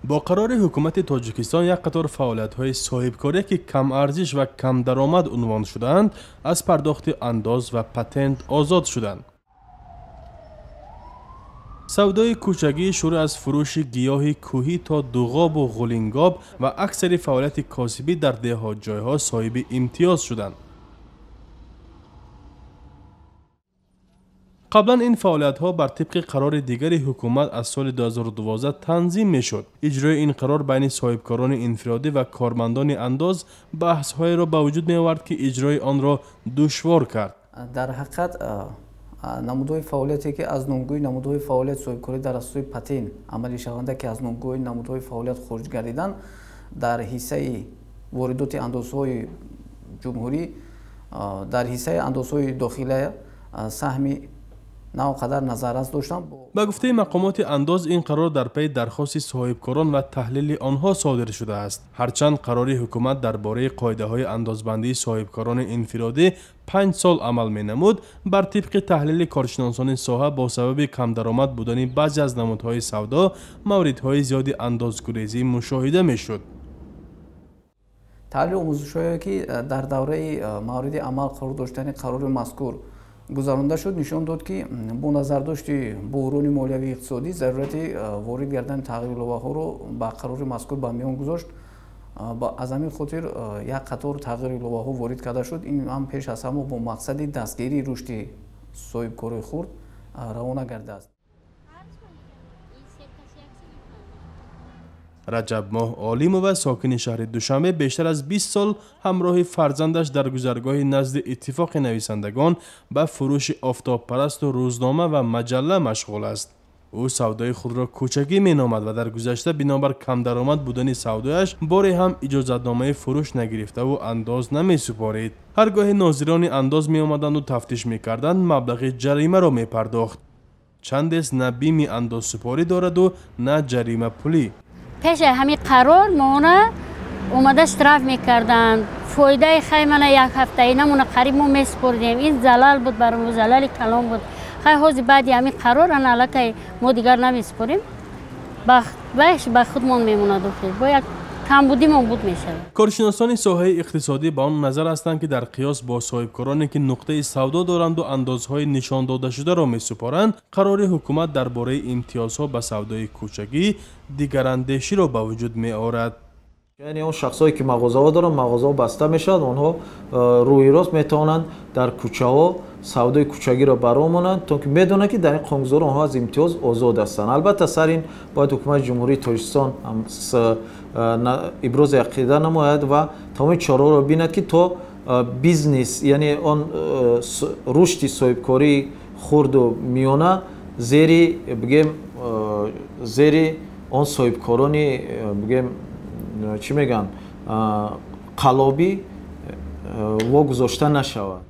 با قرار حکومت تاجیکستان یک قطار فعالیت‌های صاحبکاری که کم ارزش و کم درآمد عنوان شدند از پرداخت انداز و پتنت آزاد شدند. سودای کوچگی شروع از فروش گیاه کوهی تا دوغاب و غولینگاب و اکثر فعالیت کاسبی در دهات جایها صاحب امتیاز شدند. قبلا این فعالیت‌ها بر طبق قرار دیگر حکومت از سال 2012 تنظیم می‌شد. اجرای این قرار بین صاحبکاران انفرادی و کارمندان انداز بحث‌های را به وجود می‌آورد که اجرای آن را دشوار کرد. در حقیقت намудҳои фаъолияте ки аз номгӯи намудҳои фаъолият соҳибкорӣ дар асоси патен амалӣ шаванда ки аз номгӯи намудҳои фаъолият хориҷ гардиданд дар ҳиссаи воридоти андозҳои ҷумҳурӣ дар ҳиссаи андозҳои дохила саҳми навқадар назаррас доштанд. با گفته مقامات انداز این قرار در پی درخواست صاحبکاران و تحلیل آنها صادر شده است. هرچند قرار حکومت درباره قاعده‌های اندازبندی صاحبکاران انفرادی 5 سال عمل می‌نمود، بر طبق تحلیل کارشناسان ساحه با سبب کم درآمد بودن بعضی از نمودهای سودا موردهای زیادی اندازگریزی مشاهده می‌شد. تحلیل آموزش‌هایی که در دوره مورد عمل قرار داشتن قرار مذکور گذرانده شد نشان داد که با نظر داشت بحران مالیوی اقتصادی ضرورت وارد کردن تغییر اله‌ها رو با قرار مذکور به میان گذاشت. از همین خاطر یک قطار تغییر اله‌ها وارد کرده شد. این هم پیش از همه با مقصد دستگیری رشد صاحبکاری خرد روانه گردیده است. رجب ماه عالم و ساکن شهر دوشنبه بیشتر از 20 سال همراه فرزندش در گذرگاه نزد اتفاق نویسندگان به فروش آفتاب پرست و روزنامه و مجله مشغول است. او سودای خود را کوچگی می نامد و در گذشته بنابر کم درآمد بودن سودایش باری هم اجازتنامه فروش نگرفته و انداز نمی سپارید. هرگاه ناظران انداز می آمدند و تفتیش می کردند مبلغ جریمه را می پرداخت. چند است نه بیم انداز سپاری دارد و نه جریمه پولی. پیش همین قرار مونه اومده اشتراف میکردن فایده خیمانه یک هفته اینمونه قریب ما میسپردیم. این زلال بود برامون، زلال کلام بود. خیلی حوزی بعدی همین قرار انالکه ما دیگر نمیسپریم بخش به خودمون میمونه داخل با یک کمبودیمون بود میشه. کارشناسان ساحه اقتصادی با آن نظر هستند که در قیاس با صاحبکارانی که نقطه سودا دارند و اندازهای نشان داده شده را میسپارند، قرار حکومت درباره امتیازها به سودای کوچگی دیگراندیشی را به وجود می آورد. یعنی اون شخصایی که مغازه‌ها دارن مغازه‌ها بسته میشد، اونها روی راست میتونن در کوچه‌ها سودای کوچگی را برامونند تا که میدونن که در این قانونگذار اونها از امتیاز آزاد هستند. البته سر این باید حکومت جمهوری تاجیکستان ابراز عقیده نماید و تمام چاره را بیند که تا بیزنس یعنی آن رشد صاحبکاری خرد و میانه زیر بگیم زیر آن صاحبکارانی بگیم چی میگن قلابی واگذاشته نشود.